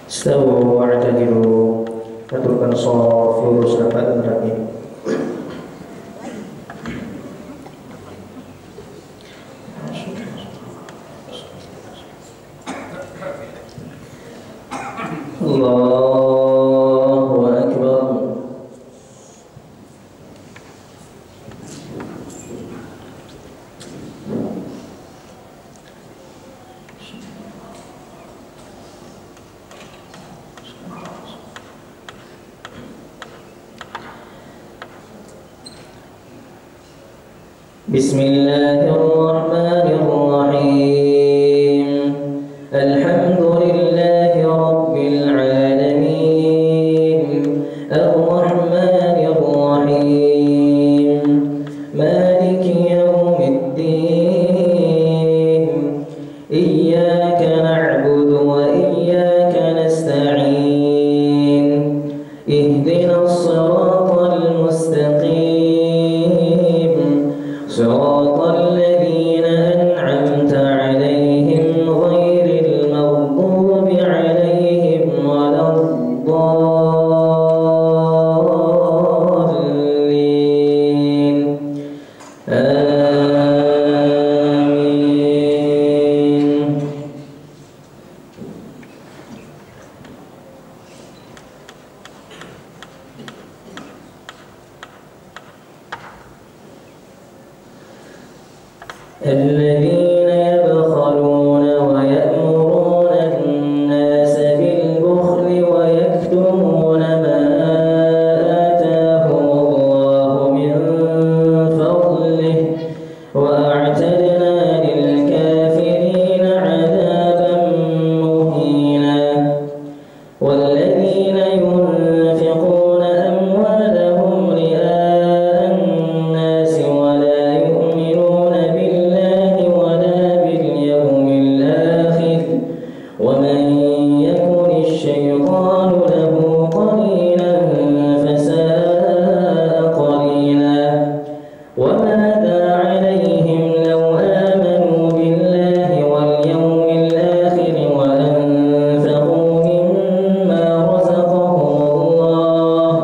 Istawu wa'tadilu. Aturkan shaf lurus rapat terakhir. Allahu Akbar. Bismillahirrahmanirrahim. Alhamdulillahi rabbil alamin. Ar-Rahmanir Rahim. Maliki yawmiddin. Iyyaka na'budu wa iyyaka nasta'in. Ihdinas siratal mustaqim. صراط الذين أنعمت عليهم غير المغضوب عليهم ولا الضالين آمين. الذين يبخلون ويأمرون الناس بالبخل ويكتمون ما آتاهم الله من فضله وأعتدنا للكافرين عذابا مهينا. والذين ينفقون أموالهم رئاء الناس ولا يؤمنون بالله ولا باليوم الآخر ومن يكن الشيطان له قرينا فساء قرينا. وماذا عليهم لو آمنوا بالله واليوم الآخر وأنفقوا مما رزقهم الله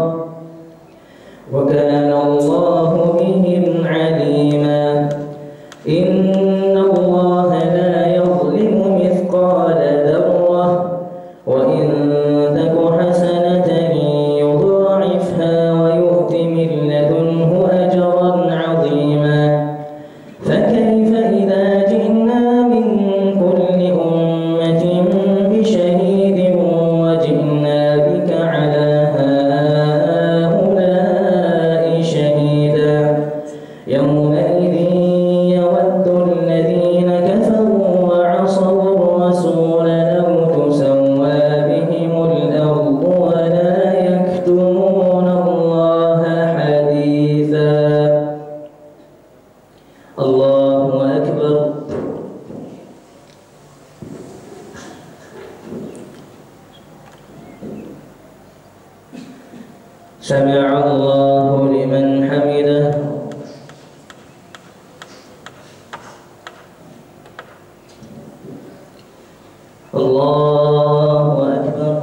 وكان الله بهم عليما. إن الله لا يظلم مثقال ذرة وإن تك حسنة يضاعفها ويؤت من لدنه أجرا عظيما. فكيف إذا جئنا من كل أمة بشهيد وجئنا بك على هؤلاء شهيدا. يومئذ يود الذين كفروا وعصوا الرسول لو تسوى بهم الأرض ولا يكتمون الله حديثا. الله أكبر. سمع الله لمن حمده. الله أكبر.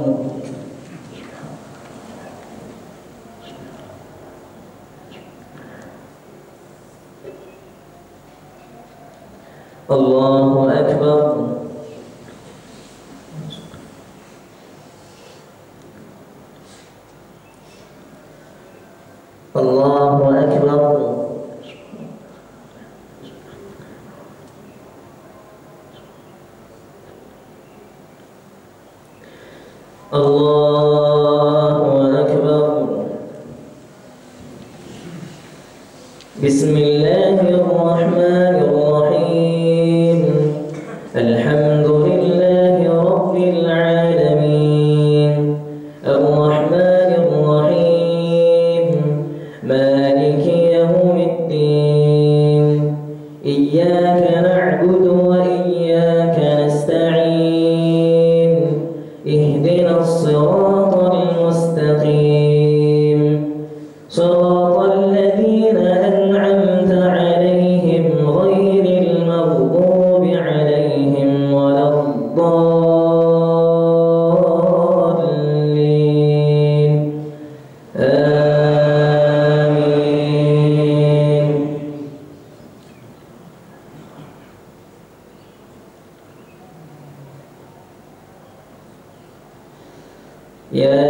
الله أكبر. الله أكبر. الله أكبر. بسم الله الرحمن الرحيم. الحمد لله رب العالمين. الرحمن الرحيم. مالك يوم الدين. إياك نعبد وإياك نستعين. اهدنا الصراط المستقيم. صراط الذين أنعمت عليهم غير المغضوب عليهم يا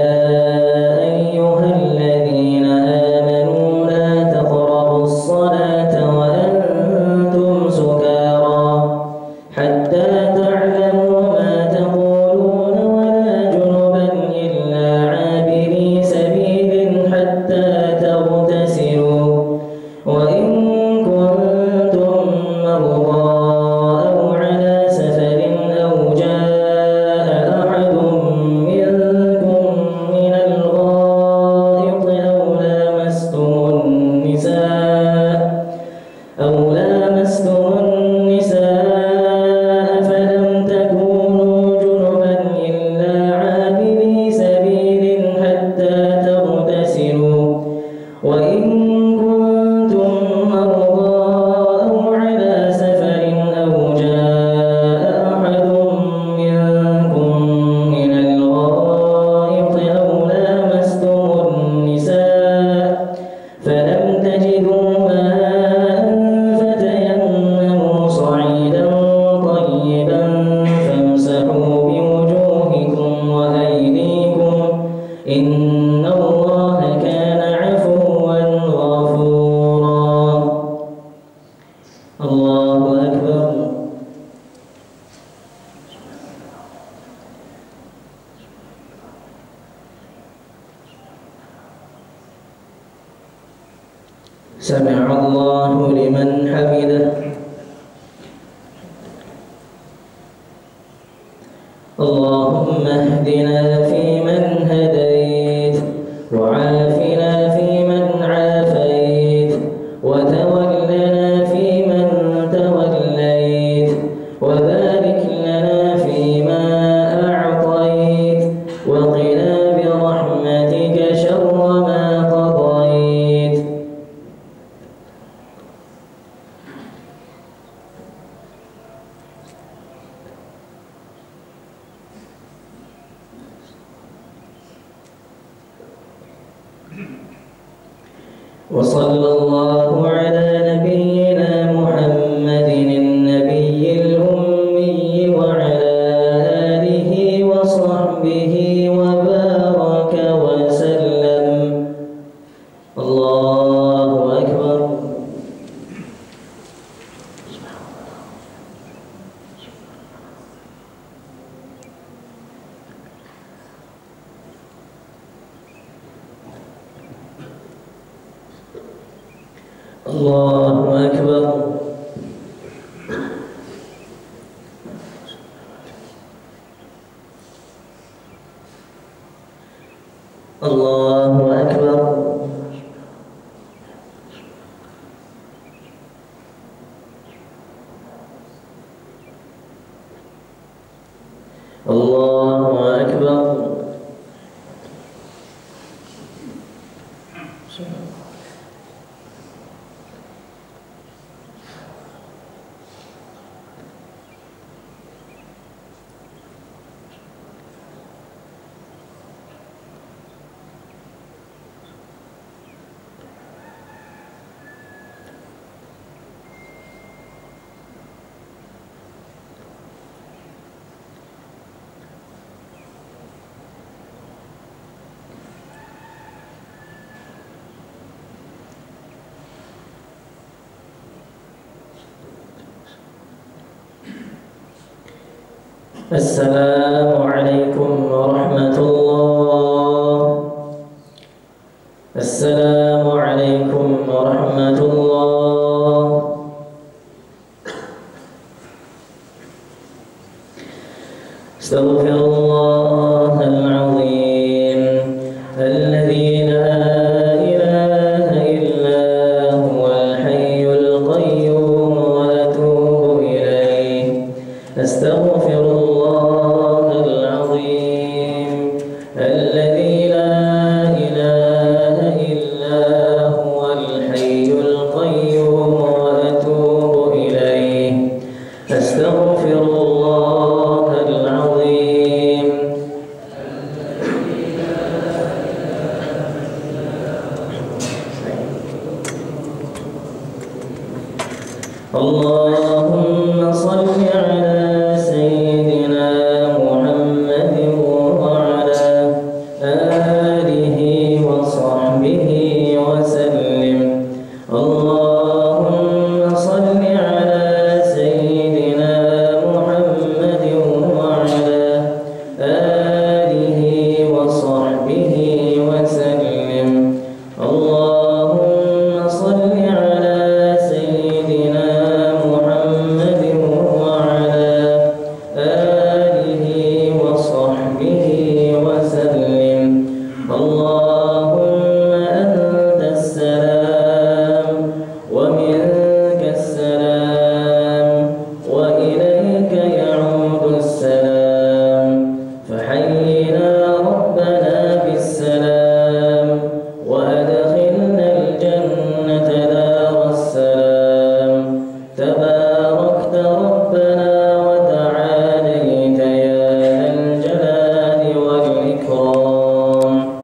أيها الذين آمنوا لا تقربوا الصلاة وأنتم سكارى حتى تعلموا ما تقولون ولا جنبا إلا عابري سبيل حتى تغتسلوا وإن كنتم مرضى أو على سفر أو جاء أحد منكم من الغائط أو لامستم النساء فلم تكونوا جنبا إلا عابري سبيل حتى تغتسلوا وإن كنتم مرضى أو على سفر أو جاء أحد منكم من الغائط أو لامستم النساء فلم تجدوا ماء فتيمموا صعيدا طيبا فامسحوا بوجوهكم وأيديكم إن الله كان عفوا غفورا. الله أكبر. سمع الله لمن حمده. اللهم اهدنا فيمن هديت وعافنا فيمن عافيت وتولنا فيمن توليت وبارك لنا فيما أعطيت وقنا برحمتك شر ما قضيت. وصلى الله على نبينا محمد النبي الأمي وعلى آله وصحبه وبارك وسلم. الله أكبر. الله أكبر. الله أكبر. الله أكبر. السلام عليكم ورحمة الله. السلام عليكم ورحمة الله. استغفر الله العظيم الذي لا إله إلا هو الحي القيوم وأتوب إليه. أستغفر الله العظيم الذي لا إله إلا هو الحي القيوم وأتوب إليه. أستغفر الله العظيم اللهم صل على